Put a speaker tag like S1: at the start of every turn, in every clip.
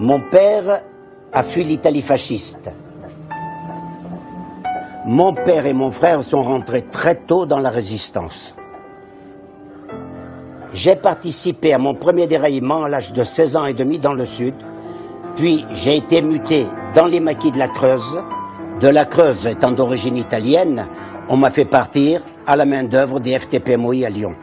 S1: Mon père a fui l'Italie fasciste. Mon père et mon frère sont rentrés très tôt dans la résistance. J'ai participé à mon premier déraillement à l'âge de 16 ans et demi dans le sud, puis j'ai été muté dans les maquis de la Creuse. De la Creuse étant d'origine italienne, on m'a fait partir à la main d'œuvre des FTP-MOI à Lyon.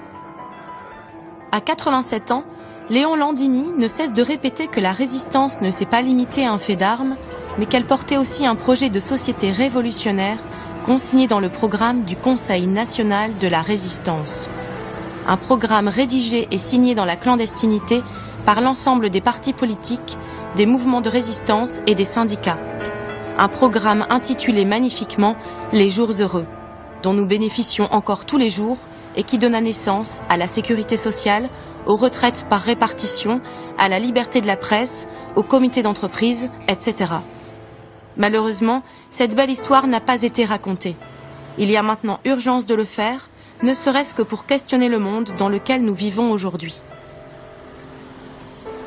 S2: À 87 ans, Léon Landini ne cesse de répéter que la résistance ne s'est pas limitée à un fait d'armes, mais qu'elle portait aussi un projet de société révolutionnaire consigné dans le programme du Conseil national de la résistance. Un programme rédigé et signé dans la clandestinité par l'ensemble des partis politiques, des mouvements de résistance et des syndicats. Un programme intitulé magnifiquement « Les jours heureux », dont nous bénéficions encore tous les jours et qui donna naissance à la sécurité sociale, aux retraites par répartition, à la liberté de la presse, au comité d'entreprise, etc. Malheureusement, cette belle histoire n'a pas été racontée. Il y a maintenant urgence de le faire, ne serait-ce que pour questionner le monde dans lequel nous vivons aujourd'hui.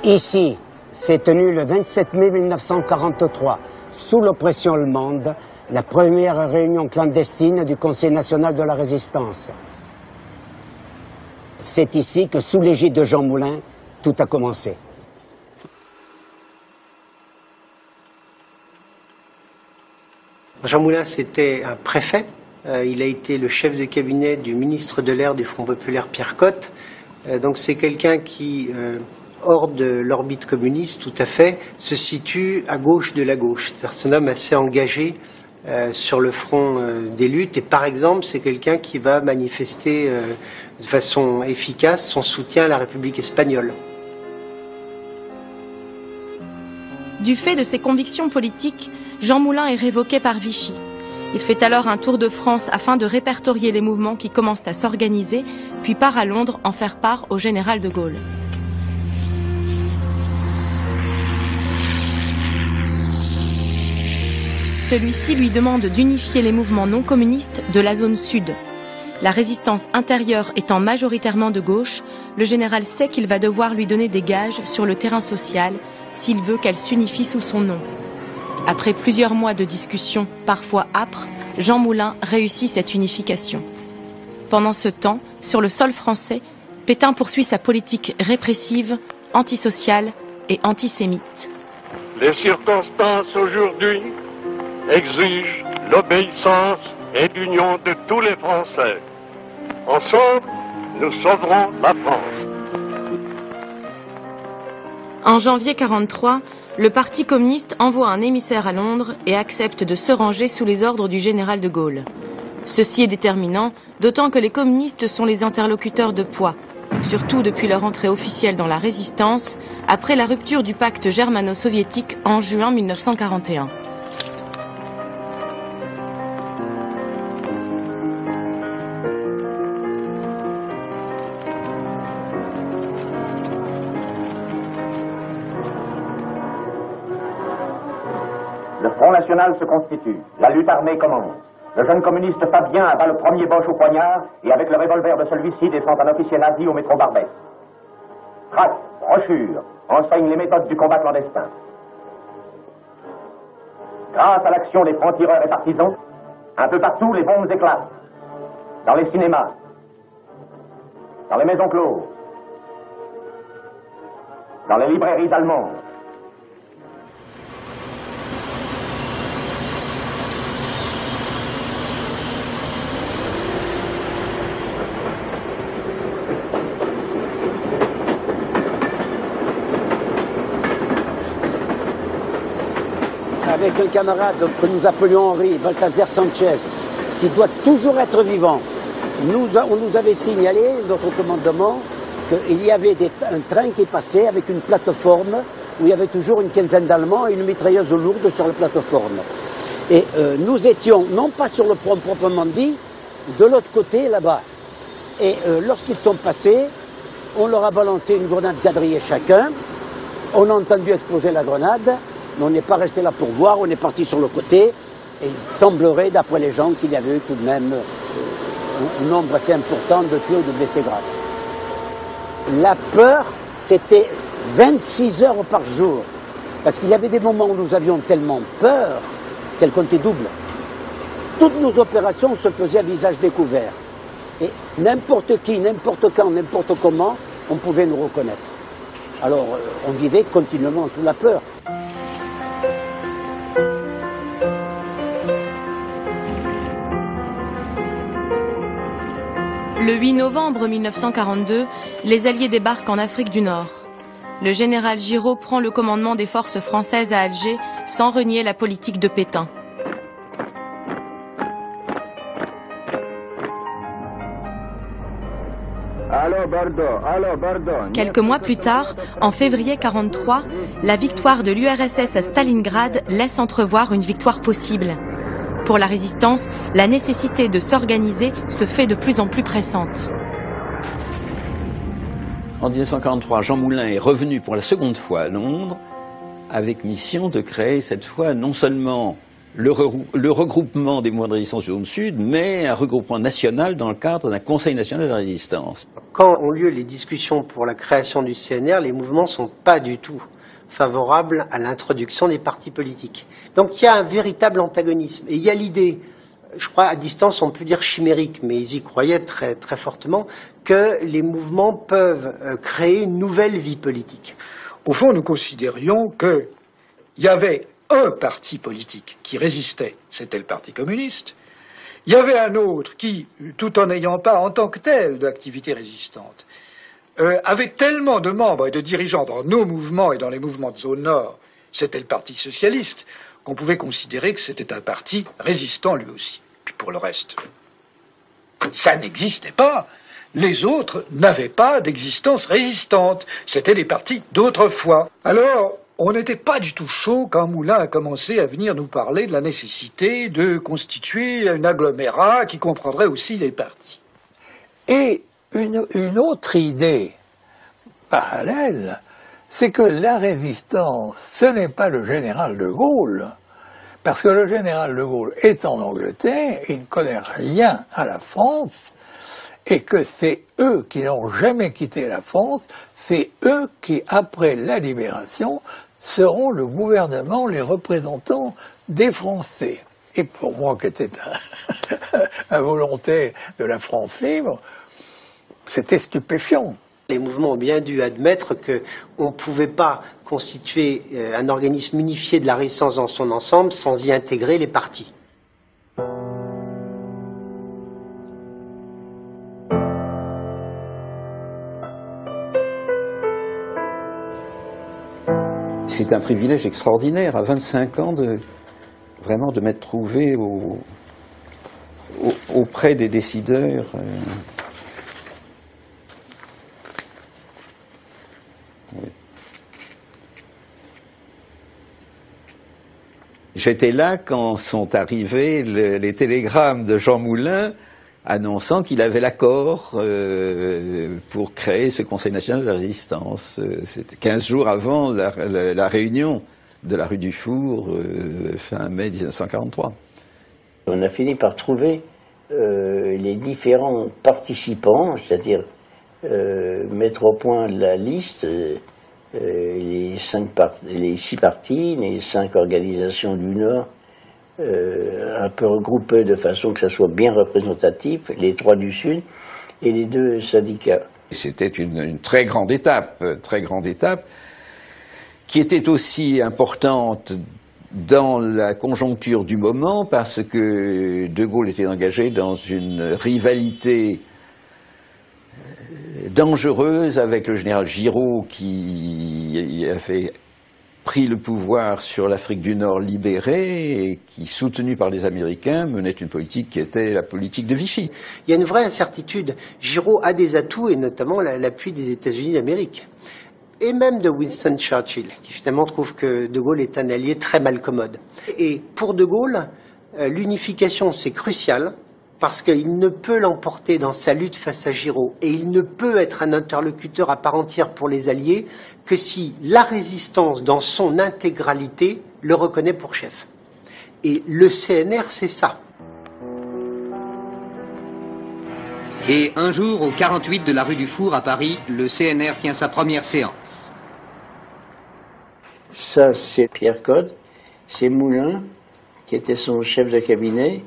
S1: Ici, s'est tenue le 27 mai 1943, sous l'oppression allemande, la première réunion clandestine du Conseil national de la résistance. C'est ici que, sous l'égide de Jean Moulin, tout a commencé.
S3: Jean Moulin, c'était un préfet. Il a été le chef de cabinet du ministre de l'Air du Front populaire Pierre Cotte. Donc c'est quelqu'un qui, hors de l'orbite communiste tout à fait, se situe à gauche de la gauche. C'est un homme assez engagé sur le front des luttes. Et par exemple, c'est quelqu'un qui va manifester de façon efficace son soutien à la République espagnole.
S2: Du fait de ses convictions politiques, Jean Moulin est révoqué par Vichy. Il fait alors un tour de France afin de répertorier les mouvements qui commencent à s'organiser, puis part à Londres en faire part au général de Gaulle. Celui-ci lui demande d'unifier les mouvements non communistes de la zone sud. La résistance intérieure étant majoritairement de gauche, le général sait qu'il va devoir lui donner des gages sur le terrain social s'il veut qu'elle s'unifie sous son nom. Après plusieurs mois de discussions, parfois âpres, Jean Moulin réussit cette unification. Pendant ce temps, sur le sol français, Pétain poursuit sa politique répressive, antisociale et antisémite.
S4: Les circonstances aujourd'hui exigent l'obéissance et l'union de tous les Français. Ensemble, nous sauverons la France.
S2: En janvier 1943, le Parti communiste envoie un émissaire à Londres et accepte de se ranger sous les ordres du général de Gaulle. Ceci est déterminant, d'autant que les communistes sont les interlocuteurs de poids, surtout depuis leur entrée officielle dans la résistance, après la rupture du pacte germano-soviétique en juin 1941.
S5: Le Front National se constitue. La lutte armée commence. Le jeune communiste Fabien abat le premier Boche au poignard et avec le revolver de celui-ci descend un officier nazi au métro Barbès. Tracts, brochures enseignent les méthodes du combat clandestin. Grâce à l'action des francs-tireurs et partisans, un peu partout les bombes éclatent. Dans les cinémas, dans les maisons closes, dans les librairies allemandes.
S1: Avec un camarade que nous appelions Henri, Balthazar Sanchez, qui doit toujours être vivant. On nous avait signalé, notre commandement, qu'il y avait un train qui passait avec une plateforme où il y avait toujours une quinzaine d'Allemands et une mitrailleuse lourde sur la plateforme. Et nous étions, non pas sur le pont proprement dit, de l'autre côté, là-bas. Et lorsqu'ils sont passés, on leur a balancé une grenade quadrillée chacun. On a entendu exploser la grenade. Mais on n'est pas resté là pour voir, on est parti sur le côté, et il semblerait, d'après les gens, qu'il y avait eu tout de même un nombre assez important de tués ou de blessés graves. La peur, c'était 26 heures par jour. Parce qu'il y avait des moments où nous avions tellement peur qu'elle comptait double. Toutes nos opérations se faisaient à visage découvert. Et n'importe qui, n'importe quand, n'importe comment, on pouvait nous reconnaître. Alors on vivait continuellement sous la peur.
S2: Le 8 novembre 1942, les Alliés débarquent en Afrique du Nord. Le général Giraud prend le commandement des forces françaises à Alger sans renier la politique de Pétain. Quelques mois plus tard, en février 1943, la victoire de l'URSS à Stalingrad laisse entrevoir une victoire possible. Pour la résistance, la nécessité de s'organiser se fait de plus en plus pressante.
S6: En 1943, Jean Moulin est revenu pour la seconde fois à Londres avec mission de créer cette fois non seulement le regroupement des mouvements de résistance du Zone-Sud, mais un regroupement national dans le cadre d'un Conseil national de la résistance.
S3: Quand ont lieu les discussions pour la création du CNR, les mouvements ne sont pas du tout favorables à l'introduction des partis politiques. Donc il y a un véritable antagonisme. Et il y a l'idée, je crois à distance on peut dire chimérique, mais ils y croyaient très, très fortement, que les mouvements peuvent créer une nouvelle vie politique.
S7: Au fond, nous considérions qu'il y avait un parti politique qui résistait, c'était le Parti communiste. Il y avait un autre qui, tout en n'ayant pas en tant que tel d'activité résistante, avait tellement de membres et de dirigeants dans nos mouvements et dans les mouvements de zone nord, c'était le Parti socialiste, qu'on pouvait considérer que c'était un parti résistant lui aussi. Puis pour le reste, ça n'existait pas. Les autres n'avaient pas d'existence résistante. C'était des partis d'autrefois. Alors, on n'était pas du tout chaud quand Moulin a commencé à venir nous parler de la nécessité de constituer un agglomérat qui comprendrait aussi les partis.
S8: Et une autre idée parallèle, c'est que la résistance, ce n'est pas le général de Gaulle, parce que le général de Gaulle est en Angleterre, il ne connaît rien à la France, et que c'est eux qui n'ont jamais quitté la France, c'est eux qui, après la libération, seront le gouvernement, les représentants des Français. Et pour moi, qui était un volontaire de la France libre, c'était stupéfiant.
S3: Les mouvements ont bien dû admettre qu'on ne pouvait pas constituer un organisme unifié de la résistance dans son ensemble sans y intégrer les partis.
S6: C'est un privilège extraordinaire, à 25 ans, vraiment de m'être trouvé auprès des décideurs. Oui. J'étais là quand sont arrivés les télégrammes de Jean Moulin annonçant qu'il avait l'accord pour créer ce Conseil national de la résistance. C'était 15 jours avant la réunion de la rue du Four, fin mai 1943.
S9: On a fini par trouver les différents participants, c'est-à-dire mettre au point la liste, les 6 partis, les 5 organisations du Nord, un peu regroupés de façon que ça soit bien représentatif, les 3 du Sud et les 2 syndicats.
S6: C'était une très grande étape, qui était aussi importante dans la conjoncture du moment parce que De Gaulle était engagé dans une rivalité dangereuse avec le général Giraud qui avait pris le pouvoir sur l'Afrique du Nord libérée et qui, soutenu par les Américains, menait une politique qui était la politique de Vichy.
S3: Il y a une vraie incertitude. Giraud a des atouts et notamment l'appui des États-Unis d'Amérique. Et même de Winston Churchill, qui finalement trouve que De Gaulle est un allié très malcommode. Et pour De Gaulle, l'unification c'est crucial parce qu'il ne peut l'emporter dans sa lutte face à Giraud et il ne peut être un interlocuteur à part entière pour les Alliés que si la résistance dans son intégralité le reconnaît pour chef. Et le CNR, c'est ça.
S10: Et un jour, au 48 de la rue du Four à Paris, le CNR tient sa première séance.
S9: Ça, c'est Pierre Cotte, c'est Moulin, qui était son chef de cabinet,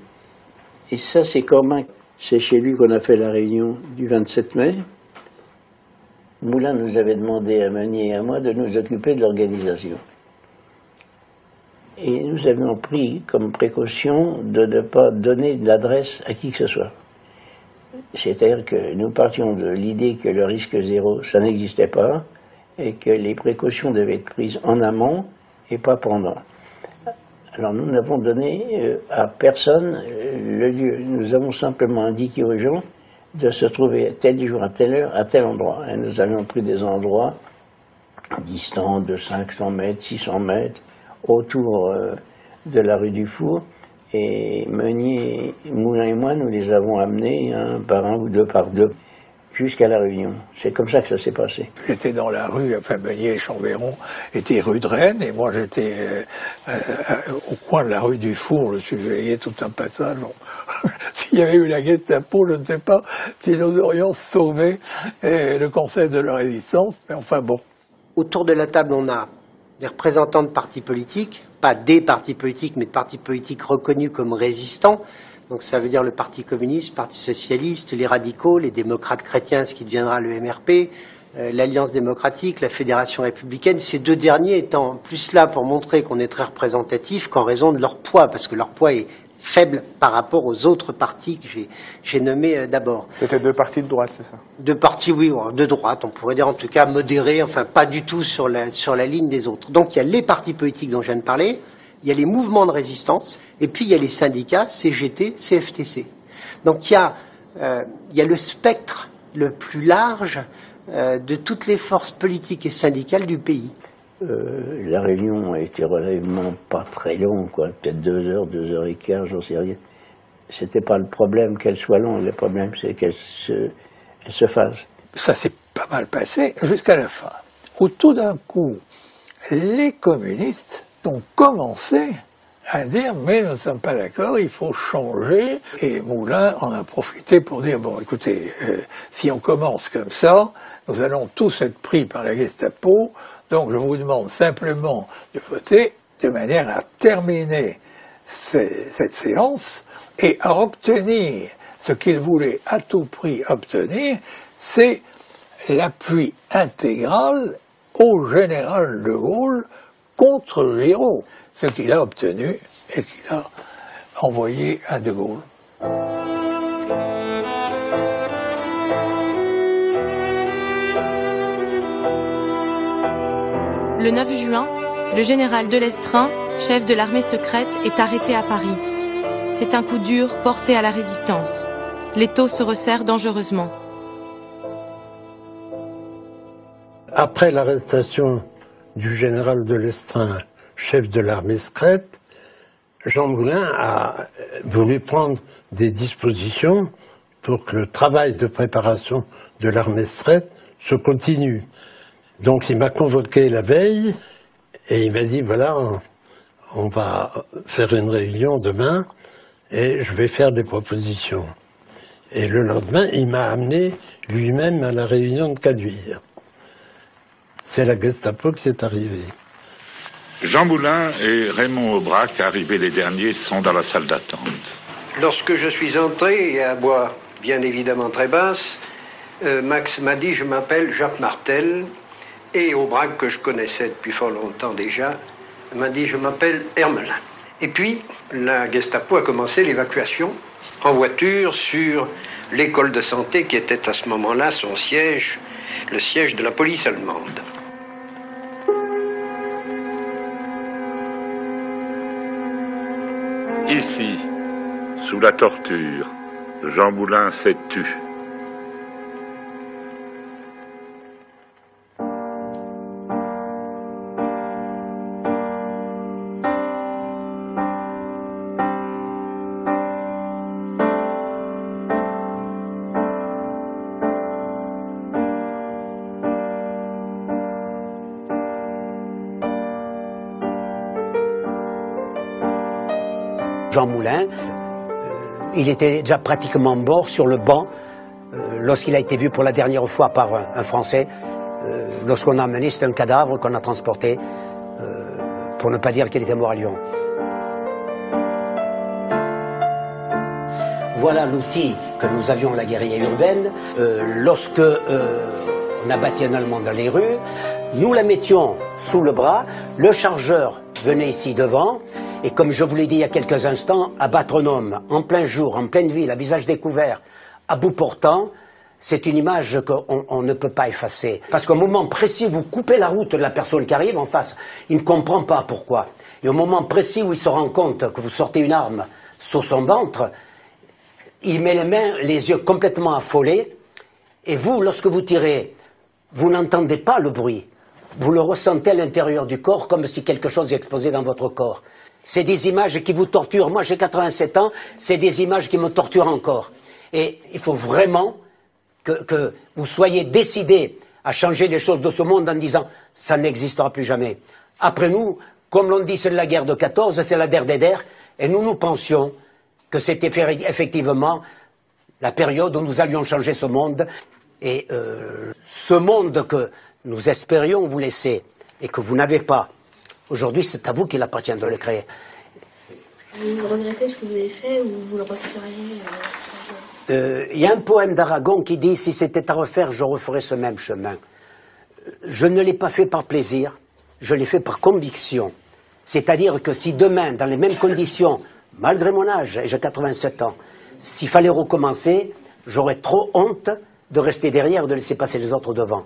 S9: et ça, c'est Cormin. C'est chez lui qu'on a fait la réunion du 27 mai. Moulin nous avait demandé à Meunier et à moi de nous occuper de l'organisation. Et nous avions pris comme précaution de ne pas donner de l'adresse à qui que ce soit. C'est-à-dire que nous partions de l'idée que le risque zéro, ça n'existait pas, et que les précautions devaient être prises en amont et pas pendant. Alors nous n'avons donné à personne le lieu. Nous avons simplement indiqué aux gens de se trouver tel jour, à telle heure, à tel endroit. Et nous avions pris des endroits distants de 500 mètres, 600 mètres, autour de la rue du Four. Et Meunier, Moulin et moi, nous les avons amenés un par un ou deux par deux jusqu'à la Réunion. C'est comme ça que ça s'est passé.
S8: J'étais dans la rue, enfin Meunier et Chambéron étaient rue de Rennes, et moi j'étais au coin de la rue du Four, je surveillais tout un passage. Bon. S'il y avait eu la Gestapo, je ne sais pas si nous aurions sauvé le Conseil de la Résistance, mais enfin bon.
S3: Autour de la table, on a des représentants de partis politiques, pas des partis politiques, mais de partis politiques reconnus comme résistants. Donc ça veut dire le Parti communiste, le Parti socialiste, les radicaux, les démocrates chrétiens, ce qui deviendra le MRP, l'Alliance démocratique, la Fédération républicaine, ces deux derniers étant plus là pour montrer qu'on est très représentatif qu'en raison de leur poids, parce que leur poids est faible par rapport aux autres partis que j'ai nommés d'abord.
S11: C'était deux partis de droite, c'est ça?
S3: Deux partis, oui, de droite, on pourrait dire en tout cas modérés, enfin pas du tout sur la ligne des autres. Donc il y a les partis politiques dont je viens de parler, il y a les mouvements de résistance, et puis il y a les syndicats, CGT, CFTC. Donc il y a le spectre le plus large de toutes les forces politiques et syndicales du pays.
S9: La réunion a été relativement pas très longue, quoi, peut-être 2 heures, 2 heures et quart, j'en sais rien. C'était pas le problème qu'elle soit longue, le problème c'est qu'elle se fasse.
S8: Ça s'est pas mal passé jusqu'à la fin, où tout d'un coup, les communistes ont commencé à dire « mais nous ne sommes pas d'accord, il faut changer ». Et Moulin en a profité pour dire « bon, écoutez, si on commence comme ça, nous allons tous être pris par la Gestapo, donc je vous demande simplement de voter de manière à terminer cette séance et à obtenir ce qu'il voulait à tout prix obtenir, c'est l'appui intégral au général de Gaulle contre Giraud, ce qu'il a obtenu et qu'il a envoyé à de Gaulle.
S2: Le 9 juin, le général Delestrin, chef de l'armée secrète, est arrêté à Paris. C'est un coup dur porté à la résistance. L'étau se resserre dangereusement.
S12: Après l'arrestation du général Delestrin, chef de l'armée secrète, Jean Moulin a voulu prendre des dispositions pour que le travail de préparation de l'armée secrète se continue. Donc il m'a convoqué la veille et il m'a dit voilà, on va faire une réunion demain et je vais faire des propositions. Et le lendemain, il m'a amené lui-même à la réunion de Caduire. C'est la Gestapo qui est arrivée.
S13: Jean Moulin et Raymond Aubrac, arrivés les derniers, sont dans la salle d'attente.
S14: Lorsque je suis entré, à voix bien évidemment très basse, Max m'a dit « je m'appelle Jacques Martel ». Et Aubrac, que je connaissais depuis fort longtemps déjà, m'a dit « je m'appelle Hermelin ». Et puis, la Gestapo a commencé l'évacuation en voiture sur l'école de santé qui était à ce moment-là son siège, le siège de la police allemande.
S13: Ici, sous la torture, Jean Moulin s'est tu.
S1: Jean Moulin, il était déjà pratiquement mort sur le banc lorsqu'il a été vu pour la dernière fois par un Français. Lorsqu'on a amené, c'était un cadavre qu'on a transporté pour ne pas dire qu'il était mort à Lyon. Voilà l'outil que nous avions à la guérilla urbaine. Lorsque on a bâti un Allemand dans les rues, nous la mettions sous le bras, le chargeur venait ici devant, et comme je vous l'ai dit il y a quelques instants, abattre un homme en plein jour, en pleine ville, à visage découvert, à bout portant, c'est une image qu'on ne peut pas effacer. Parce qu'au moment précis, vous coupez la route de la personne qui arrive en face, il ne comprend pas pourquoi. Et au moment précis où il se rend compte que vous sortez une arme sur son ventre, il met les mains, les yeux complètement affolés, et vous, lorsque vous tirez, vous n'entendez pas le bruit. Vous le ressentez à l'intérieur du corps comme si quelque chose est explosé dans votre corps. C'est des images qui vous torturent. Moi, j'ai 87 ans, c'est des images qui me torturent encore. Et il faut vraiment que vous soyez décidés à changer les choses de ce monde en disant « ça n'existera plus jamais ». Après nous, comme l'on dit, c'est la guerre de 14, c'est la der des der, et nous pensions que c'était effectivement la période où nous allions changer ce monde. Et ce monde que nous espérions vous laisser et que vous n'avez pas, aujourd'hui c'est à vous qu'il appartient de le créer.
S11: Vous regrettez ce que vous avez fait ou vous le referiez
S1: Il y a un poème d'Aragon qui dit « Si c'était à refaire, je referais ce même chemin ». Je ne l'ai pas fait par plaisir, je l'ai fait par conviction. C'est-à-dire que si demain, dans les mêmes conditions, malgré mon âge, et j'ai 87 ans, s'il fallait recommencer, j'aurais trop honte de rester derrière, de laisser passer les autres devant.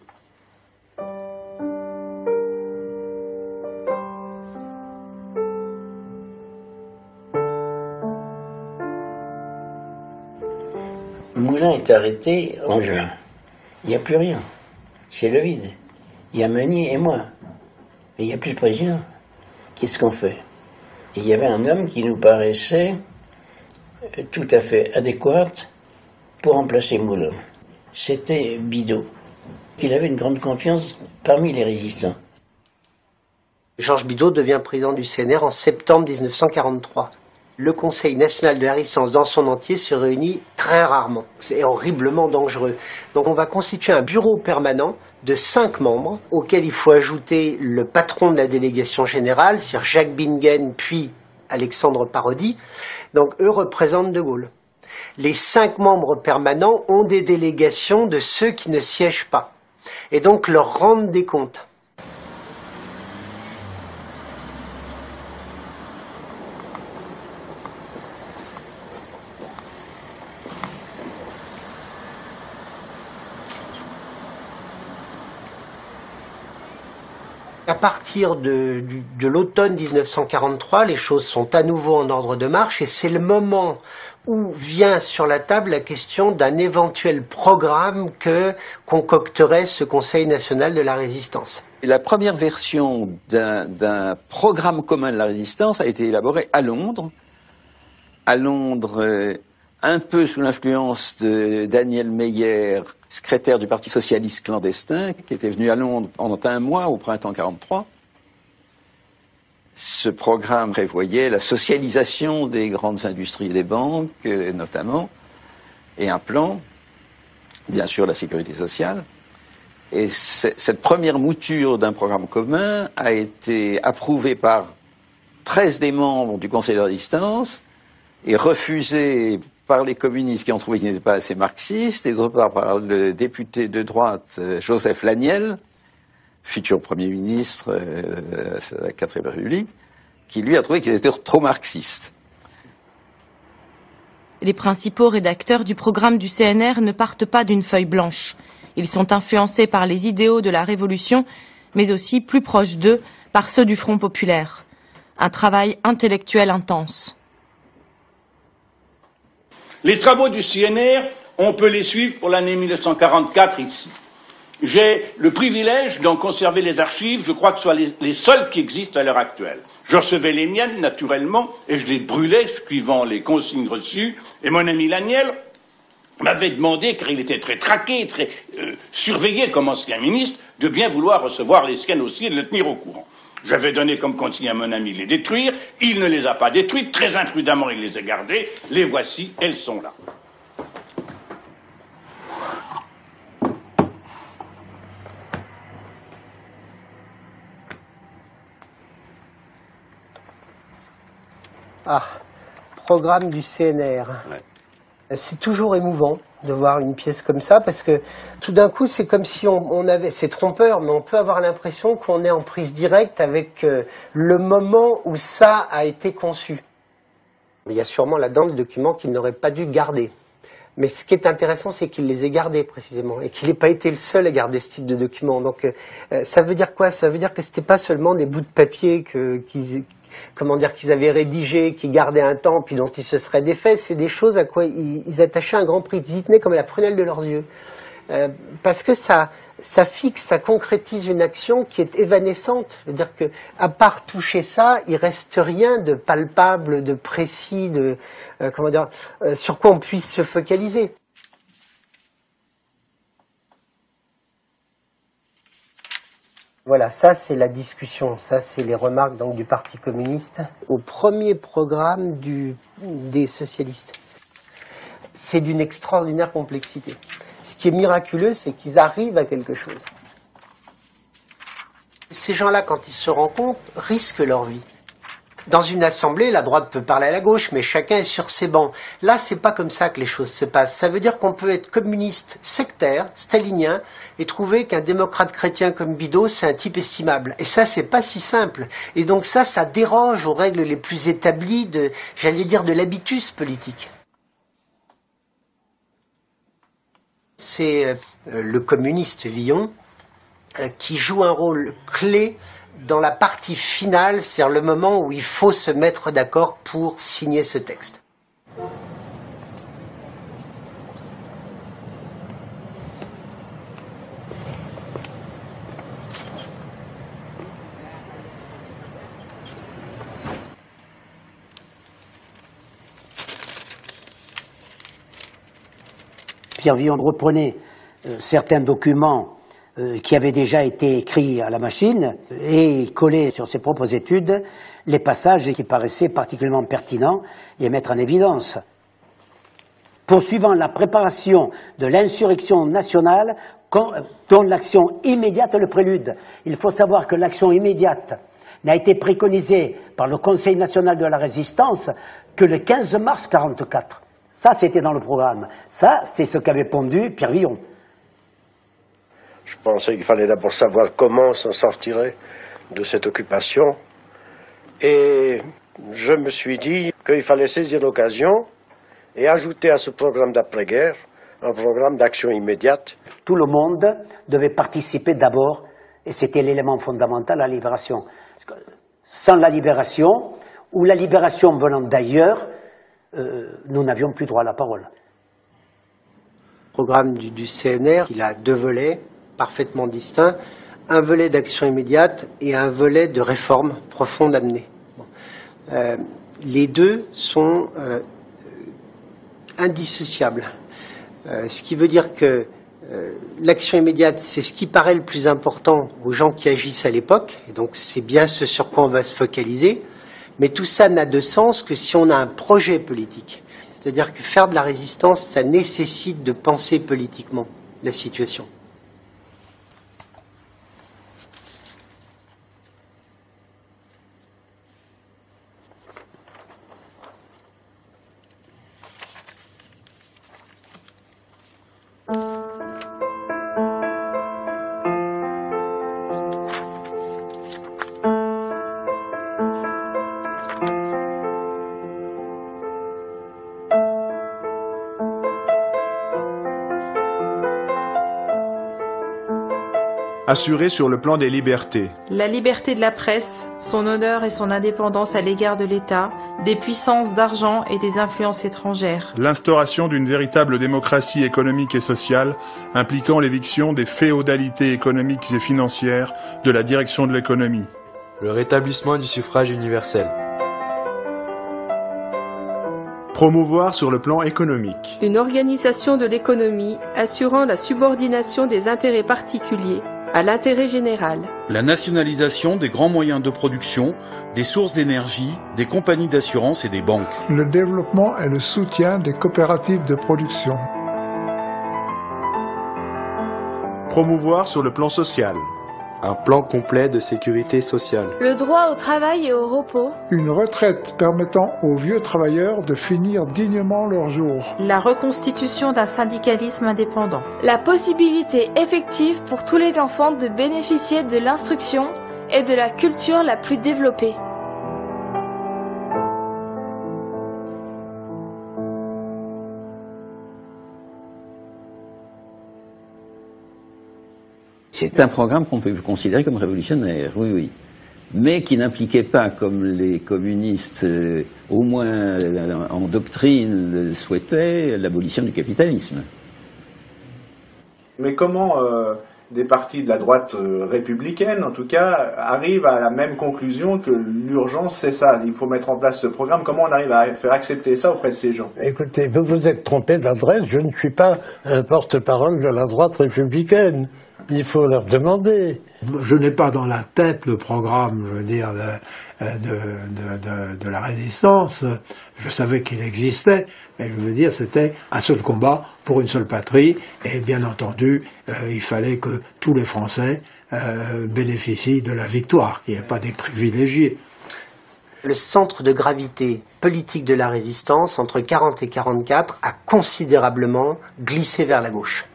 S9: Moulin est arrêté en juin. Il n'y a plus rien. C'est le vide. Il y a Meunier et moi. Et il n'y a plus de président. Qu'est-ce qu'on fait? Et il y avait un homme qui nous paraissait tout à fait adéquat pour remplacer Moulin. C'était Bidault. Il avait une grande confiance parmi les résistants.
S3: Georges Bidault devient président du CNR en septembre 1943. Le Conseil national de la résistance dans son entier se réunit très rarement. C'est horriblement dangereux. Donc on va constituer un bureau permanent de 5 membres, auquel il faut ajouter le patron de la délégation générale, Sir Jacques Bingen, puis Alexandre Parodi. Donc eux représentent De Gaulle. Les 5 membres permanents ont des délégations de ceux qui ne siègent pas. Et donc leur rendent des comptes. À partir de l'automne 1943, les choses sont à nouveau en ordre de marche et c'est le moment où vient sur la table la question d'un éventuel programme que concocterait ce Conseil national de la résistance.
S6: La première version d'un programme commun de la résistance a été élaborée à Londres. À Londres, un peu sous l'influence de Daniel Meyer, secrétaire du Parti socialiste clandestin, qui était venu à Londres pendant un mois au printemps 1943. Ce programme prévoyait la socialisation des grandes industries et des banques, notamment, et un plan, bien sûr la sécurité sociale. Et cette première mouture d'un programme commun a été approuvée par 13 des membres du Conseil de la résistance et refusée par les communistes qui ont trouvé qu'il n'était pas assez marxiste, et d'autre part par le député de droite Joseph Laniel, futur Premier ministre de la 4e République, qui lui a trouvé qu'il était trop marxiste.
S2: Les principaux rédacteurs du programme du CNR ne partent pas d'une feuille blanche. Ils sont influencés par les idéaux de la Révolution, mais aussi plus proches d'eux par ceux du Front populaire. Un travail intellectuel intense.
S15: Les travaux du CNR, on peut les suivre pour l'année 1944 ici. J'ai le privilège d'en conserver les archives, je crois que ce sont les seules qui existent à l'heure actuelle. Je recevais les miennes, naturellement, et je les brûlais suivant les consignes reçues, et mon ami Laniel m'avait demandé, car il était très traqué, très surveillé comme ancien ministre, de bien vouloir recevoir les siennes aussi et de le tenir au courant. J'avais donné comme consigne à mon ami de les détruire, il ne les a pas détruites, très imprudemment il les a gardées, les voici, elles sont là.
S16: Ah, programme du CNR. Ouais. C'est toujours émouvant de voir une pièce comme ça, parce que tout d'un coup, c'est comme si on avait... C'est trompeur, mais on peut avoir l'impression qu'on est en prise directe avec le moment où ça a été conçu. Il y a sûrement là-dedans le document qu'il n'aurait pas dû garder. Mais ce qui est intéressant, c'est qu'il les ait gardés précisément, et qu'il n'ait pas été le seul à garder ce type de document. Donc ça veut dire quoi? Ça veut dire que c'était pas seulement des bouts de papier qu'ils avaient rédigés, qu'ils gardaient un temps, puis dont ils se seraient défaits. C'est des choses à quoi ils attachaient un grand prix. Ils y tenaient comme à la prunelle de leurs yeux. Parce que ça fixe, ça concrétise une action qui est évanescente. C'est-à-dire que, à part toucher ça, il reste rien de palpable, de précis, sur quoi on puisse se focaliser. Voilà, ça c'est la discussion, ça c'est les remarques donc, du Parti communiste au premier programme des socialistes. C'est d'une extraordinaire complexité. Ce qui est miraculeux, c'est qu'ils arrivent à quelque chose. Ces gens-là, quand ils se rencontrent, risquent leur vie. Dans une assemblée, la droite peut parler à la gauche, mais chacun est sur ses bancs. Là, c'est pas comme ça que les choses se passent. Ça veut dire qu'on peut être communiste, sectaire, stalinien, et trouver qu'un démocrate chrétien comme Bidault, c'est un type estimable. Et ça, c'est pas si simple. Et donc ça déroge aux règles les plus établies de l'habitus politique. C'est le communiste Villon qui joue un rôle clé dans la partie finale, c'est-à-dire le moment où il faut se mettre d'accord pour signer ce texte.
S1: Pierre Villon reprenait certains documents qui avaient déjà été écrits à la machine et collait sur ses propres études les passages qui paraissaient particulièrement pertinents et mettre en évidence. Poursuivant la préparation de l'insurrection nationale dont l'action immédiate est le prélude. Il faut savoir que l'action immédiate n'a été préconisée par le Conseil national de la résistance que le 15 mars 1944. Ça, c'était dans le programme. Ça, c'est ce qu'avait pondu Pierre Villon.
S17: Je pensais qu'il fallait d'abord savoir comment s'en sortirait de cette occupation. Et je me suis dit qu'il fallait saisir l'occasion et ajouter à ce programme d'après-guerre un programme d'action immédiate.
S1: Tout le monde devait participer d'abord, et c'était l'élément fondamental à la libération. Sans la libération, ou la libération venant d'ailleurs, nous n'avions plus droit à la parole.
S16: Le programme du CNR, il a deux volets parfaitement distincts, un volet d'action immédiate et un volet de réforme profonde à mener. Les deux sont indissociables. Ce qui veut dire que l'action immédiate, c'est ce qui paraît le plus important aux gens qui agissent à l'époque, et donc c'est bien ce sur quoi on va se focaliser. Mais tout ça n'a de sens que si on a un projet politique. C'est-à-dire que faire de la résistance, ça nécessite de penser politiquement la situation.
S18: Assuré sur le plan des libertés.
S19: La liberté de la presse, son honneur et son indépendance à l'égard de l'État, des puissances d'argent et des influences étrangères.
S18: L'instauration d'une véritable démocratie économique et sociale impliquant l'éviction des féodalités économiques et financières de la direction de l'économie.
S20: Le rétablissement du suffrage universel.
S18: Promouvoir sur le plan économique.
S21: Une organisation de l'économie assurant la subordination des intérêts particuliers à l'intérêt général.
S22: La nationalisation des grands moyens de production, des sources d'énergie, des compagnies d'assurance et des banques.
S23: Le développement et le soutien des coopératives de production.
S18: Promouvoir sur le plan social.
S20: Un plan complet de sécurité sociale.
S11: Le droit au travail et au repos.
S23: Une retraite permettant aux vieux travailleurs de finir dignement leurs jours.
S19: La reconstitution d'un syndicalisme indépendant.
S11: La possibilité effective pour tous les enfants de bénéficier de l'instruction et de la culture la plus développée.
S6: C'est un programme qu'on peut considérer comme révolutionnaire, oui, oui. Mais qui n'impliquait pas, comme les communistes, au moins en doctrine, le souhaitaient, l'abolition du capitalisme.
S4: Mais comment des partis de la droite républicaine, en tout cas, arrivent à la même conclusion que l'urgence, c'est ça, il faut mettre en place ce programme? Comment on arrive à faire accepter ça auprès de ces gens?
S12: Écoutez, vous vous êtes trompé d'adresse, je ne suis pas un porte-parole de la droite républicaine. Il faut leur demander.
S23: Je n'ai pas dans la tête le programme, je veux dire, de la résistance. Je savais qu'il existait, mais je veux dire, c'était un seul combat pour une seule patrie. Et bien entendu, il fallait que tous les Français bénéficient de la victoire, qu'il n'y ait pas des privilégiés.
S16: Le centre de gravité politique de la résistance, entre 40 et 44, a considérablement glissé vers la gauche.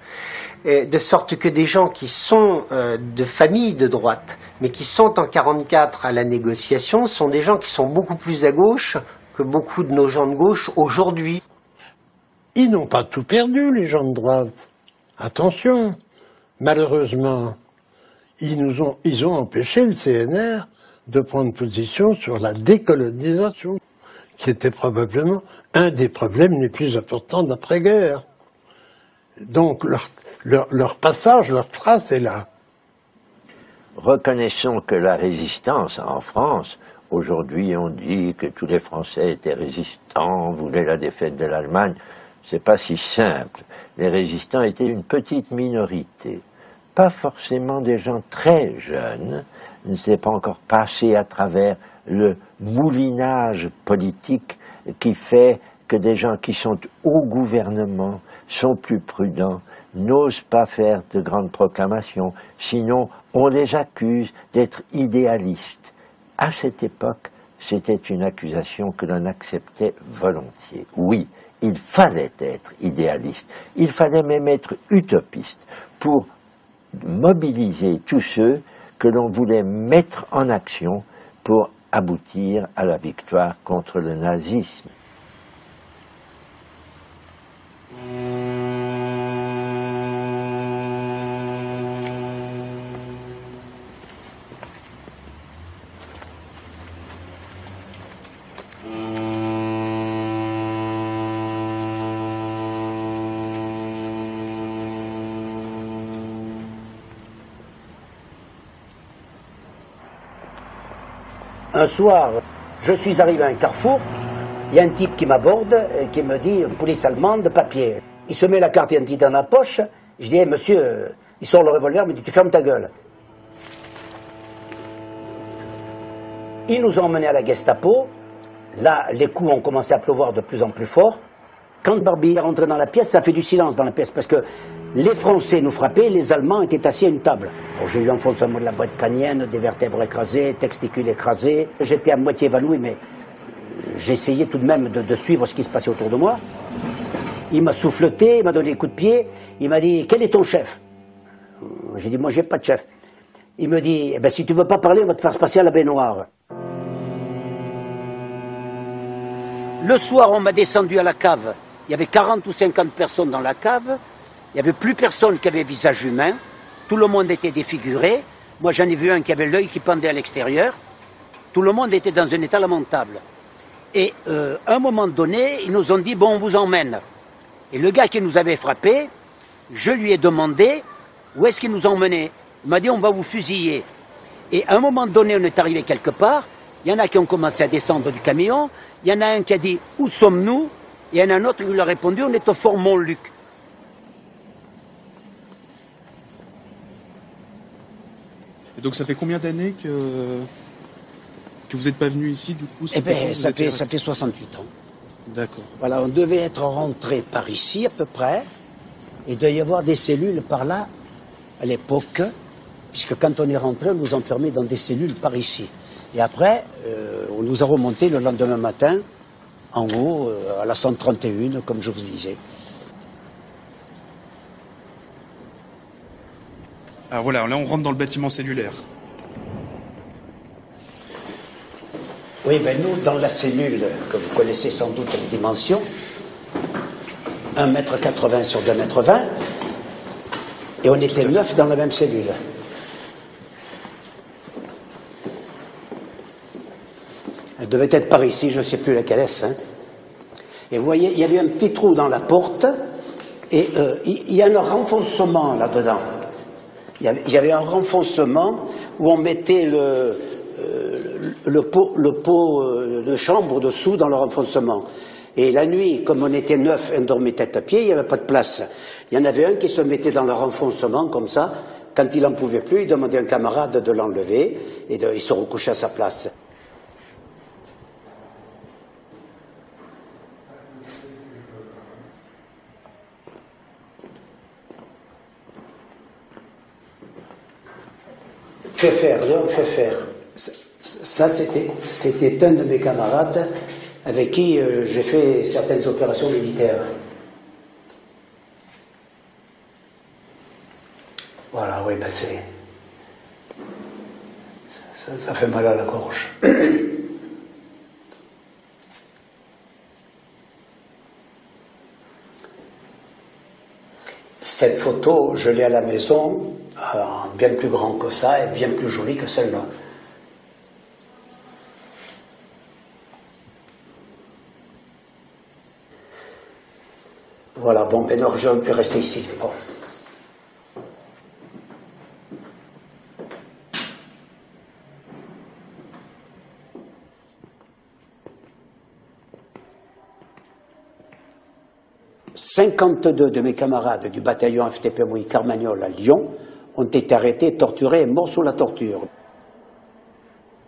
S16: De sorte que des gens qui sont de familles de droite, mais qui sont en 44 à la négociation, sont des gens qui sont beaucoup plus à gauche que beaucoup de nos gens de gauche aujourd'hui.
S12: Ils n'ont pas tout perdu, les gens de droite. Attention, malheureusement, ils ont empêché le CNR de prendre position sur la décolonisation, qui était probablement un des problèmes les plus importants d'après-guerre. Donc leur passage, leur trace est là.
S9: Reconnaissons que la résistance en France, aujourd'hui on dit que tous les Français étaient résistants, voulaient la défaite de l'Allemagne, c'est pas si simple. Les résistants étaient une petite minorité, pas forcément des gens très jeunes, ne s'est pas encore passé à travers le moulinage politique qui fait que des gens qui sont au gouvernement sont plus prudents, n'osent pas faire de grandes proclamations, sinon on les accuse d'être idéalistes. À cette époque, c'était une accusation que l'on acceptait volontiers. Oui, il fallait être idéaliste, il fallait même être utopiste pour mobiliser tous ceux que l'on voulait mettre en action pour aboutir à la victoire contre le nazisme.
S1: Un soir, je suis arrivé à un carrefour, il y a un type qui m'aborde et qui me dit « police allemande, papier ». Il se met la carte d'identité dans la poche, je dis hey, « monsieur », il sort le revolver, il me dit « tu fermes ta gueule ». Ils nous ont emmenés à la Gestapo, là les coups ont commencé à pleuvoir de plus en plus fort. Quand Barbie est rentré dans la pièce, ça fait du silence dans la pièce parce que les Français nous frappaient, les Allemands étaient assis à une table. J'ai eu enfoncement de la boîte crânienne, des vertèbres écrasées, testicules écrasés. J'étais à moitié évanoui, mais j'essayais tout de même de suivre ce qui se passait autour de moi. Il m'a souffleté, il m'a donné des coups de pied, il m'a dit « quel est ton chef ?» J'ai dit « moi j'ai pas de chef ». Il me dit eh ben, « si tu veux pas parler, on va te faire passer à la baignoire ». Le soir, on m'a descendu à la cave. Il y avait 40 ou 50 personnes dans la cave. Il n'y avait plus personne qui avait visage humain. Tout le monde était défiguré. Moi, j'en ai vu un qui avait l'œil qui pendait à l'extérieur. Tout le monde était dans un état lamentable. Et à un moment donné, ils nous ont dit, bon, on vous emmène. Et le gars qui nous avait frappé, je lui ai demandé, où est-ce qu'il nous a emmenés? Il m'a dit, on va vous fusiller. Et à un moment donné, on est arrivé quelque part. Il y en a qui ont commencé à descendre du camion. Il y en a un qui a dit, où sommes-nous? Et il y en a un autre qui lui a répondu, on est au fort Montluc.
S20: Et donc ça fait combien d'années que vous n'êtes pas venu ici du coup?
S1: Eh bien, ça fait 68 ans.
S20: D'accord.
S1: Voilà, on devait être rentré par ici à peu près. Il doit y avoir des cellules par là, à l'époque. puisque quand on est rentré, on nous enfermait dans des cellules par ici. Et après, on nous a remonté le lendemain matin, en haut, à la 131, comme je vous disais.
S20: Alors voilà, là on rentre dans le bâtiment cellulaire.
S1: Oui, ben nous, dans la cellule, que vous connaissez sans doute les dimensions, 1,80 m sur 2,20 m, et on était 9 dans la même cellule. Elle devait être par ici, je ne sais plus laquelle est-ce. Hein. Et vous voyez, il y avait un petit trou dans la porte, et il y a un renfoncement là-dedans. Il y avait un renfoncement où on mettait le pot de chambre dessous dans le renfoncement. Et la nuit, comme on était 9, on dormait tête à pied, il n'y avait pas de place. Il y en avait un qui se mettait dans le renfoncement comme ça. Quand il n'en pouvait plus, il demandait à un camarade de l'enlever et il se recouchait à sa place. Fait faire, Léon fait faire. Ça, c'était un de mes camarades avec qui j'ai fait certaines opérations militaires. Voilà, oui, ben c'est... Ça fait mal à la gorge. Cette photo, je l'ai à la maison, bien plus grand que ça et bien plus jolie que celle-là. Voilà, bon, ben non, j'aurais pu rester ici. Bon. « 52 de mes camarades du bataillon FTP Mouy Carmagnole à Lyon ont été arrêtés, torturés et morts sous la torture.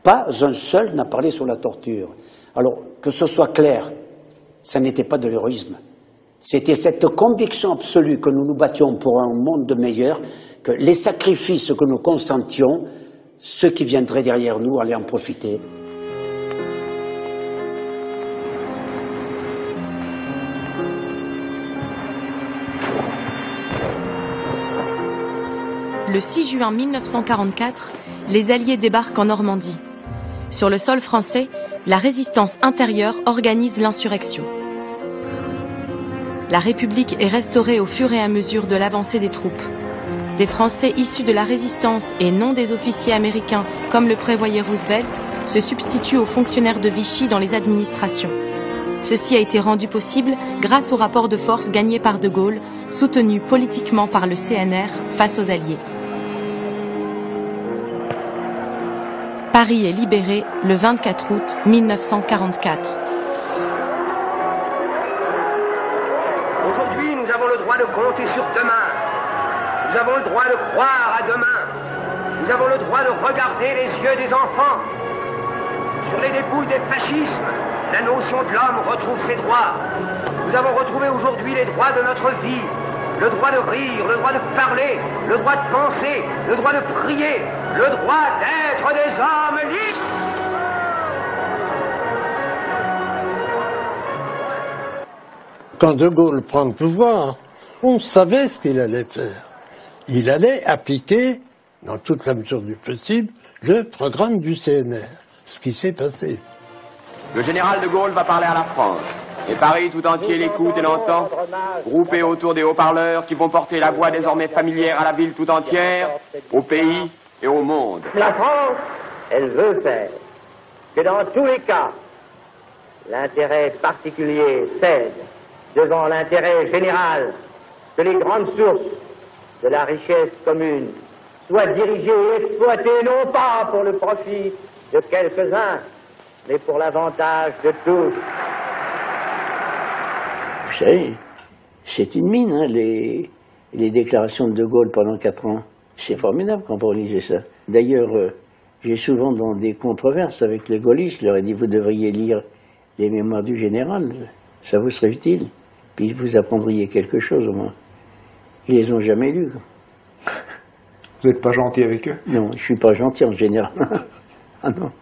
S1: Pas un seul n'a parlé sur la torture. Alors, que ce soit clair, ça n'était pas de l'héroïsme. C'était cette conviction absolue que nous nous battions pour un monde meilleur, que les sacrifices que nous consentions, ceux qui viendraient derrière nous allaient en profiter.
S2: Le 6 juin 1944, les Alliés débarquent en Normandie. Sur le sol français, la résistance intérieure organise l'insurrection. La République est restaurée au fur et à mesure de l'avancée des troupes. Des Français issus de la résistance et non des officiers américains, comme le prévoyait Roosevelt, se substituent aux fonctionnaires de Vichy dans les administrations. Ceci a été rendu possible grâce au rapport de force gagné par De Gaulle, soutenu politiquement par le CNR face aux Alliés. Paris est libéré le 24 août 1944.
S5: Aujourd'hui, nous avons le droit de compter sur demain. Nous avons le droit de croire à demain. Nous avons le droit de regarder les yeux des enfants. Sur les dépouilles des fascismes, la notion de l'homme retrouve ses droits. Nous avons retrouvé aujourd'hui les droits de notre vie. Le droit de rire, le droit de parler, le droit de penser, le droit de prier, le droit d'être des hommes libres.
S12: Quand De Gaulle prend le pouvoir, on savait ce qu'il allait faire. Il allait appliquer, dans toute la mesure du possible, le programme du CNR. Ce qui s'est passé.
S7: Le général de Gaulle va parler à la France. Et Paris tout entier l'écoute et l'entend, groupé autour des haut-parleurs qui vont porter la voix désormais familière à la ville tout entière, au pays et au monde.
S10: La France, elle veut faire que dans tous les cas, l'intérêt particulier cède devant l'intérêt général, que les grandes sources de la richesse commune soient dirigées et exploitées non pas pour le profit de quelques-uns, mais pour l'avantage de tous.
S9: Vous savez, c'est une mine, hein, les déclarations de De Gaulle pendant 4 ans. C'est formidable quand on lisait ça. D'ailleurs, j'ai souvent dans des controverses avec les gaullistes, je leur ai dit, vous devriez lire les mémoires du général, ça vous serait utile. Puis vous apprendriez quelque chose au moins. Ils les ont jamais lus.
S23: Vous n'êtes pas gentil avec eux?
S9: Non, je suis pas gentil en général. Ah non,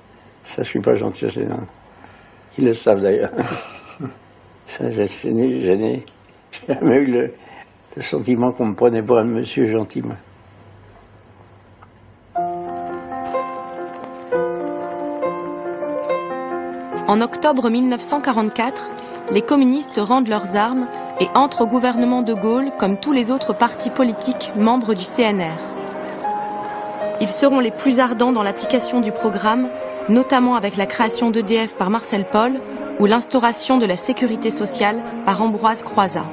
S9: ça je suis pas gentil en général. Ils le savent d'ailleurs. Ça, je n'ai jamais eu le sentiment qu'on me prenait pour un monsieur gentil, moi.
S2: En octobre 1944, les communistes rendent leurs armes et entrent au gouvernement de Gaulle comme tous les autres partis politiques membres du CNR. Ils seront les plus ardents dans l'application du programme, notamment avec la création d'EDF par Marcel Paul ou l'instauration de la sécurité sociale par Ambroise Croizat.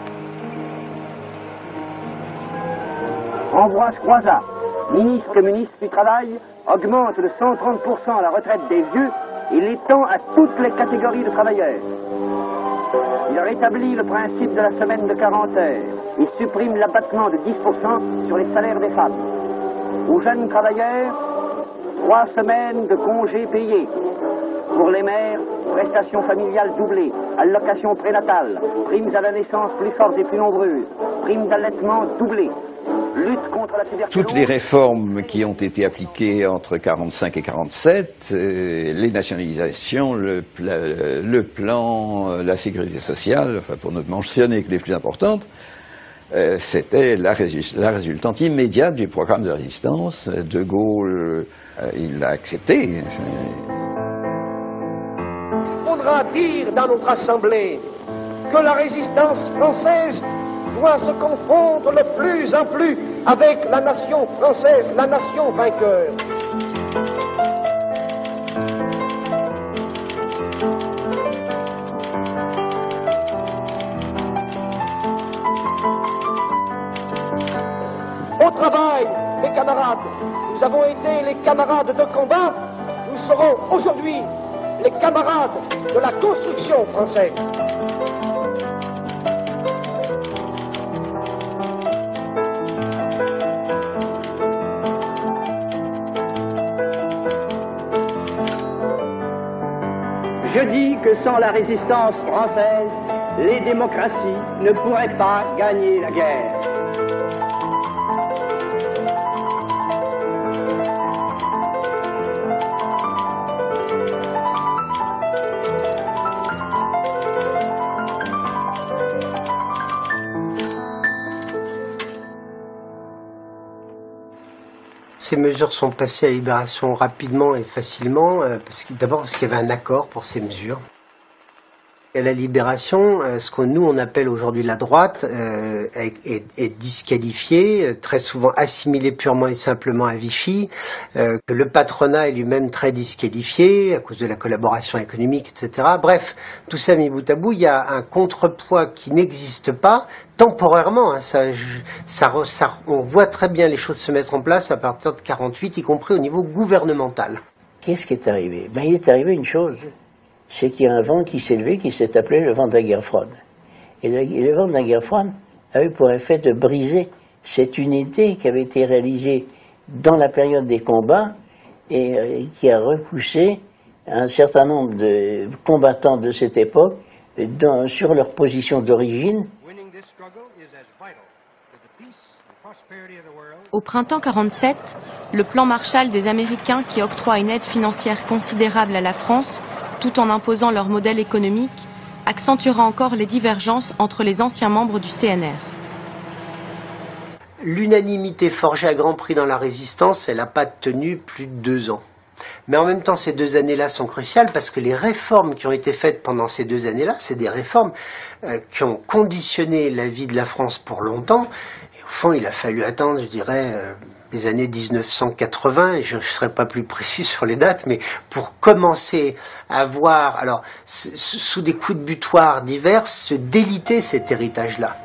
S8: Ambroise Croizat, ministre communiste du Travail, augmente de 130% la retraite des vieux et l'étend à toutes les catégories de travailleurs. Il rétablit le principe de la semaine de 40 heures et supprime l'abattement de 10% sur les salaires des femmes. Aux jeunes travailleurs, 3 semaines de congés payés. Pour les mères, prestations familiales doublées, allocations prénatales, primes à la naissance plus fortes et plus nombreuses, primes d'allaitement doublées, lutte contre la tuberculose.
S6: Toutes les réformes qui ont été appliquées entre 45 et 47, les nationalisations, le plan, la sécurité sociale, enfin pour ne mentionner que les plus importantes, c'était la résultante immédiate du programme de résistance. De Gaulle, il l'a accepté.
S5: Il faudra dire dans notre Assemblée que la résistance française doit se confondre de plus en plus avec la nation française, la nation vainqueur. Au travail, mes camarades, nous avons été les camarades de combat, nous serons aujourd'hui les camarades de la construction française.
S8: Je dis que sans la résistance française, les démocraties ne pourraient pas gagner la guerre.
S16: Ces mesures sont passées à Libération rapidement et facilement, d'abord parce qu'il y avait un accord pour ces mesures. À la Libération, ce que nous on appelle aujourd'hui la droite est disqualifiée, très souvent assimilée purement et simplement à Vichy, que le patronat est lui-même très disqualifié à cause de la collaboration économique, etc. Bref, tout ça mis bout à bout, il y a un contrepoids qui n'existe pas temporairement. On voit très bien les choses se mettre en place à partir de 48, y compris au niveau gouvernemental.
S9: Qu'est-ce qui est arrivé? Il est arrivé une chose. C'est qu'il y a un vent qui s'est levé, qui s'est appelé le vent de la guerre froide. Et le vent de la guerre froide a eu pour effet de briser cette unité qui avait été réalisée dans la période des combats et qui a repoussé un certain nombre de combattants de cette époque sur leur position d'origine.
S2: Au printemps 47, le plan Marshall des Américains, qui octroie une aide financière considérable à la France, tout en imposant leur modèle économique, accentuera encore les divergences entre les anciens membres du CNR.
S16: L'unanimité forgée à grand prix dans la résistance, elle n'a pas tenu plus de 2 ans. Mais en même temps, ces 2 années-là sont cruciales parce que les réformes qui ont été faites pendant ces 2 années-là, c'est des réformes qui ont conditionné la vie de la France pour longtemps. Et au fond, il a fallu attendre, je dirais, les années 1980, et je ne serai pas plus précis sur les dates, mais pour commencer à voir, alors, sous des coups de butoir divers, se déliter cet héritage-là.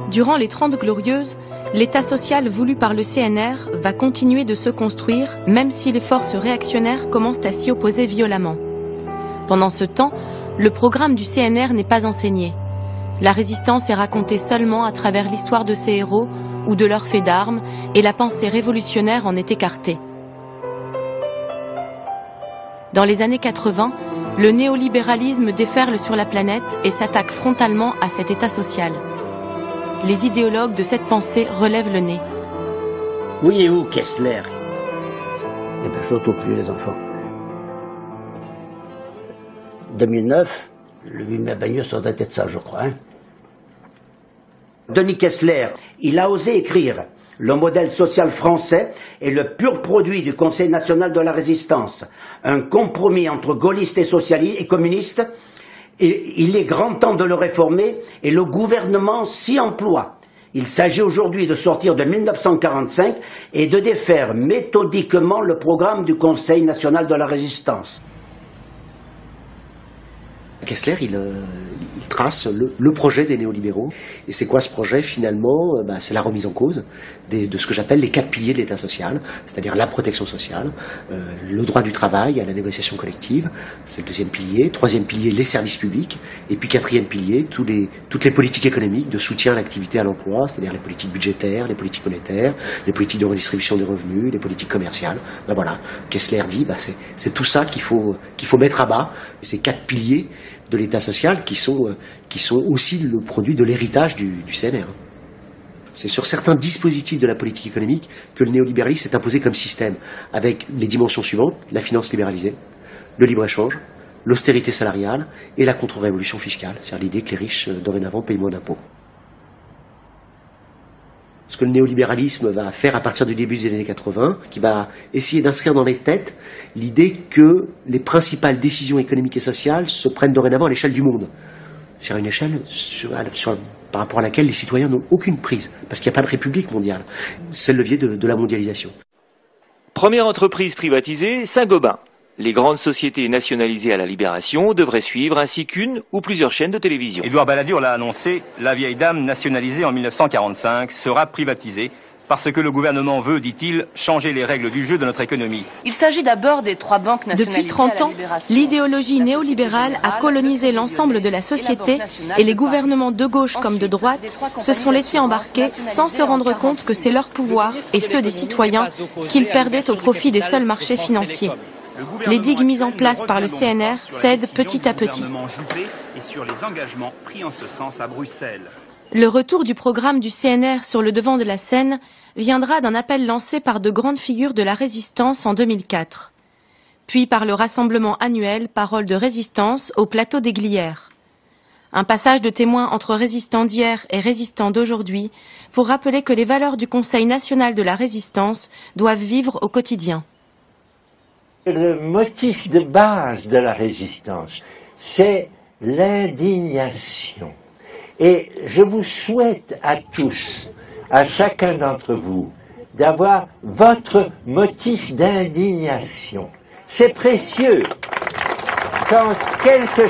S2: Durant les 30 Glorieuses, l'État social voulu par le CNR va continuer de se construire, même si les forces réactionnaires commencent à s'y opposer violemment. Pendant ce temps, le programme du CNR n'est pas enseigné. La résistance est racontée seulement à travers l'histoire de ses héros ou de leurs faits d'armes, et la pensée révolutionnaire en est écartée. Dans les années 80, le néolibéralisme déferle sur la planète et s'attaque frontalement à cet état social. Les idéologues de cette pensée relèvent le nez.
S1: Oui et où Kessler? Eh bien, je n'entends plus les enfants. 2009, le 8 mai Bagneux, ça doit être ça, je crois. Hein. Denis Kessler, il a osé écrire « Le modèle social français est le pur produit du Conseil national de la résistance, un compromis entre gaullistes et socialistes et communistes, et il est grand temps de le réformer et le gouvernement s'y emploie. Il s'agit aujourd'hui de sortir de 1945 et de défaire méthodiquement le programme du Conseil national de la résistance. »
S3: Kessler, il trace le projet des néolibéraux. Et c'est quoi ce projet finalement? C'est la remise en cause de ce que j'appelle les 4 piliers de l'État social, c'est-à-dire la protection sociale, le droit du travail à la négociation collective, c'est le 2e pilier. 3e pilier, les services publics. Et puis 4e pilier, toutes les politiques économiques de soutien à l'activité, à l'emploi, c'est-à-dire les politiques budgétaires, les politiques monétaires, les politiques de redistribution des revenus, les politiques commerciales. Voilà, Kessler dit, c'est tout ça qu'il faut mettre à bas, ces 4 piliers de l'État social qui sont aussi le produit de l'héritage du CNR. C'est sur certains dispositifs de la politique économique que le néolibéralisme s'est imposé comme système, avec les dimensions suivantes: la finance libéralisée, le libre-échange, l'austérité salariale et la contre-révolution fiscale, c'est-à-dire l'idée que les riches dorénavant payent moins d'impôts. Ce que le néolibéralisme va faire à partir du début des années 80, qui va essayer d'inscrire dans les têtes l'idée que les principales décisions économiques et sociales se prennent dorénavant à l'échelle du monde. C'est-à-dire une échelle par rapport à laquelle les citoyens n'ont aucune prise, parce qu'il n'y a pas de république mondiale. C'est le levier de la mondialisation.
S13: Première entreprise privatisée, Saint-Gobain. Les grandes sociétés nationalisées à la Libération devraient suivre, ainsi qu'une ou plusieurs chaînes de télévision.
S14: Édouard Balladur l'a annoncé, la vieille dame nationalisée en 1945 sera privatisée parce que le gouvernement veut, dit-il, changer les règles du jeu de notre économie.
S2: Il s'agit d'abord des 3 banques nationalisées. Depuis 30 ans, l'idéologie néolibérale a colonisé l'ensemble de la société et les gouvernements de gauche comme de droite se sont laissés embarquer sans se rendre compte que c'est leur pouvoir et ceux des citoyens qu'ils perdaient au profit des seuls marchés financiers. Les digues mises en place par le CNR cèdent petit à petit.
S14: Et sur les engagements pris en ce sens à Bruxelles.
S2: Le retour du programme du CNR sur le devant de la scène viendra d'un appel lancé par de grandes figures de la résistance en 2004, puis par le rassemblement annuel Paroles de résistance au plateau des Glières. Un passage de témoin entre résistants d'hier et résistants d'aujourd'hui pour rappeler que les valeurs du Conseil national de la résistance doivent vivre au quotidien.
S9: Le motif de base de la résistance, c'est l'indignation. Et je vous souhaite à tous, à chacun d'entre vous, d'avoir votre motif d'indignation. C'est précieux. Quand quelque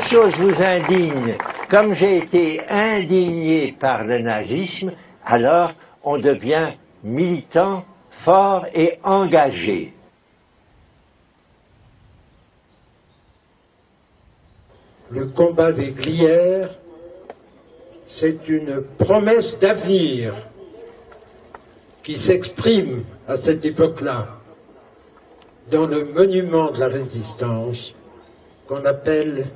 S9: chose vous indigne, comme j'ai été indigné par le nazisme, alors on devient militant, fort et engagé.
S12: Le combat des Glières, c'est une promesse d'avenir qui s'exprime à cette époque-là dans le monument de la résistance qu'on appelle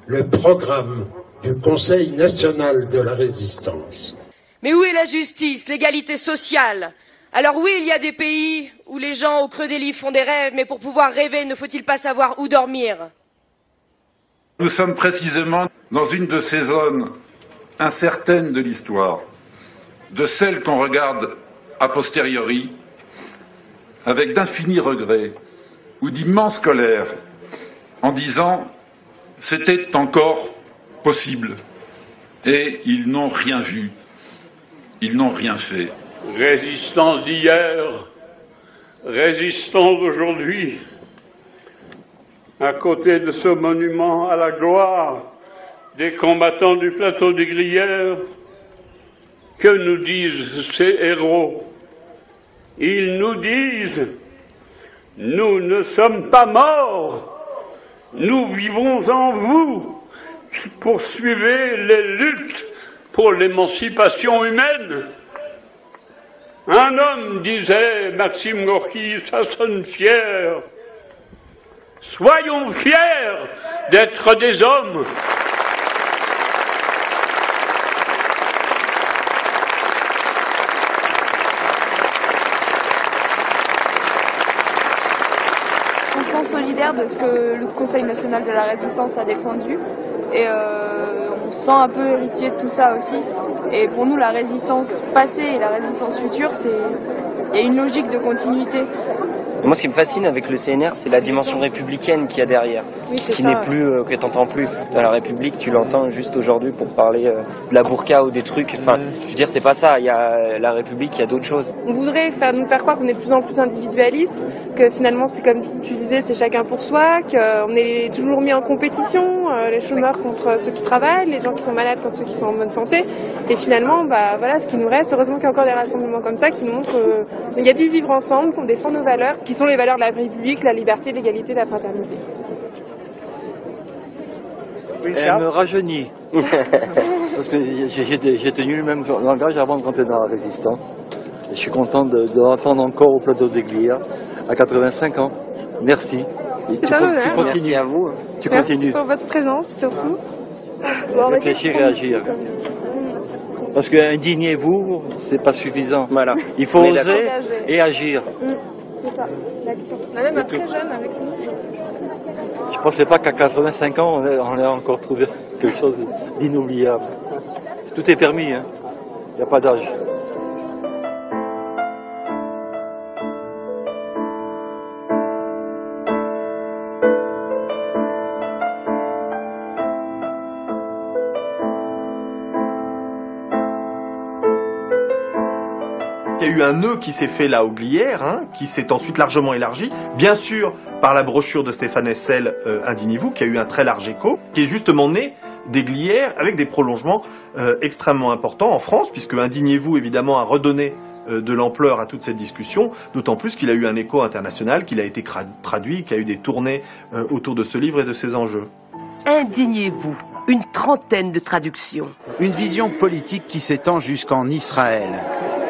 S12: le programme du Conseil national de la résistance.
S24: Mais où est la justice, l'égalité sociale? Alors oui, il y a des pays où les gens au creux des lits font des rêves, mais pour pouvoir rêver, ne faut-il pas savoir où dormir?
S25: Nous sommes précisément dans une de ces zones incertaines de l'histoire, de celles qu'on regarde a posteriori, avec d'infinis regrets ou d'immenses colères, en disant « c'était encore possible ». Et ils n'ont rien vu, ils n'ont rien fait.
S15: Résistants d'hier, résistants d'aujourd'hui, à côté de ce monument à la gloire des combattants du plateau des Glières, que nous disent ces héros? Ils nous disent « Nous ne sommes pas morts, nous vivons en vous, poursuivez les luttes pour l'émancipation humaine ».
S17: Un homme, disait Maxime Gorky, ça sonne fier. Soyons fiers d'être des hommes.
S18: On se sent solidaire de ce que le Conseil national de la résistance a défendu et on se sent un peu héritier de tout ça aussi. Et pour nous, la résistance passée et la résistance future, il y a une logique de continuité.
S19: Moi, ce qui me fascine avec le CNR, c'est la dimension républicaine qu'il y a derrière,
S18: oui,
S19: qui n'est plus, que t'entends plus. Dans la République, tu l'entends juste aujourd'hui pour parler de la burqa ou des trucs. Enfin, je veux dire, c'est pas ça. Il y a la République, il y a d'autres choses.
S18: On voudrait nous faire croire qu'on est de plus en plus individualiste, que finalement, c'est comme tu disais, c'est chacun pour soi, qu'on est toujours mis en compétition, les chômeurs contre ceux qui travaillent, les gens qui sont malades contre ceux qui sont en bonne santé. Et finalement, bah voilà, ce qui nous reste. Heureusement qu'il y a encore des rassemblements comme ça qui nous montrent qu'il y a du vivre ensemble, qu'on défend nos valeurs, qui sont les valeurs de la République, la liberté, l'égalité, la fraternité.
S21: Elle me rajeunit. Parce que j'ai tenu le même langage avant de rentrer dans la résistance. Et je suis content de l'entendre encore au plateau des Glières à 85 ans. Merci.
S18: C'est un honneur.
S19: Merci à vous.
S21: Tu
S18: Merci
S21: continues.
S18: pour votre présence surtout.
S21: Réfléchir et agir. Parce que indignez-vous, c'est pas suffisant.
S19: Voilà.
S21: Il faut oser et agir.
S18: C'est ça, l'action. On a même un très jeune avec nous.
S21: Je pensais pas qu'à 85 ans, on ait encore trouvé quelque chose d'inoubliable. Tout est permis, hein. Il n'y a pas d'âge.
S22: Il y a eu un nœud qui s'est fait là aux Glières, hein, qui s'est ensuite largement élargi, bien sûr par la brochure de Stéphane Hessel, Indignez-vous, qui a eu un très large écho, qui est justement né des Glières avec des prolongements extrêmement importants en France, puisque Indignez-vous évidemment a redonné de l'ampleur à toute cette discussion, d'autant plus qu'il a eu un écho international, qu'il a été traduit, qu'il y a eu des tournées autour de ce livre et de ses enjeux.
S26: Indignez-vous, une trentaine de traductions.
S27: Une vision politique qui s'étend jusqu'en Israël,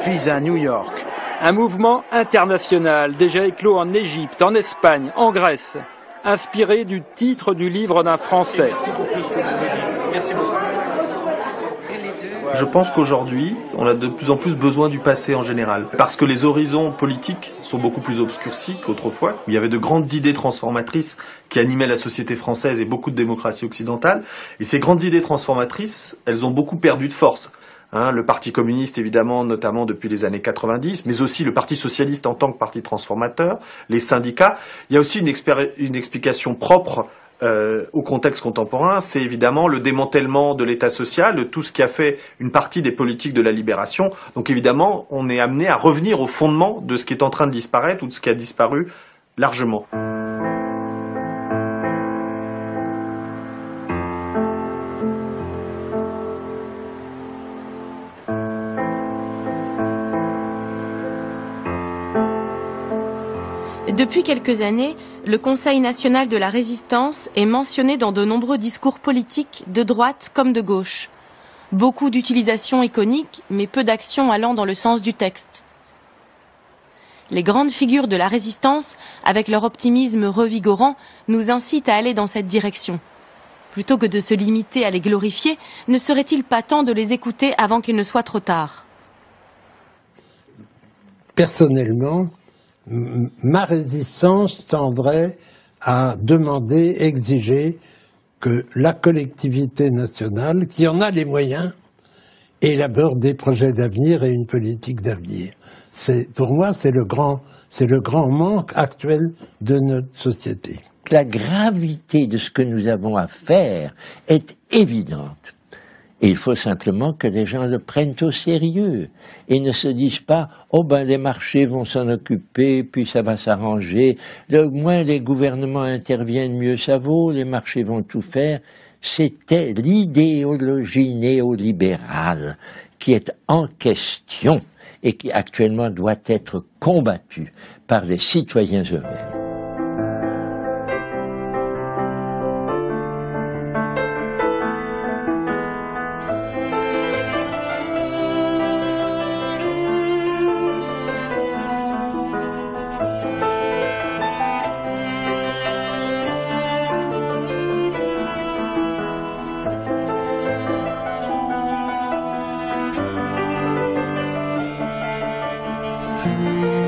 S27: puis à New York.
S28: Un mouvement international déjà éclos en Égypte, en Espagne, en Grèce, inspiré du titre du livre d'un Français.
S22: Merci pour tout ce que vous me dites. Merci beaucoup. Je pense qu'aujourd'hui, on a de plus en plus besoin du passé en général, parce que les horizons politiques sont beaucoup plus obscurcis qu'autrefois, où il y avait de grandes idées transformatrices qui animaient la société française et beaucoup de démocratie occidentale, et ces grandes idées transformatrices, elles ont beaucoup perdu de force. Hein, le Parti communiste, évidemment, notamment depuis les années 90, mais aussi le Parti socialiste en tant que parti transformateur, les syndicats. Il y a aussi une explication propre au contexte contemporain, c'est évidemment le démantèlement de l'État social, de tout ce qui a fait une partie des politiques de la libération. Donc évidemment, on est amené à revenir au fondement de ce qui est en train de disparaître ou de ce qui a disparu largement.
S2: Depuis quelques années, le Conseil national de la résistance est mentionné dans de nombreux discours politiques, de droite comme de gauche. Beaucoup d'utilisations iconiques, mais peu d'actions allant dans le sens du texte. Les grandes figures de la résistance, avec leur optimisme revigorant, nous incitent à aller dans cette direction. Plutôt que de se limiter à les glorifier, ne serait-il pas temps de les écouter avant qu'il ne soit trop tard ?
S12: Personnellement, ma résistance tendrait à demander, exiger que la collectivité nationale, qui en a les moyens, élabore des projets d'avenir et une politique d'avenir. Pour moi, c'est le grand manque actuel de notre société.
S9: La gravité de ce que nous avons à faire est évidente. Et il faut simplement que les gens le prennent au sérieux et ne se disent pas « Oh ben les marchés vont s'en occuper, puis ça va s'arranger. Le moins les gouvernements interviennent, mieux ça vaut, les marchés vont tout faire. » C'était l'idéologie néolibérale qui est en question et qui actuellement doit être combattue par les citoyens eux-mêmes.
S4: Thank you.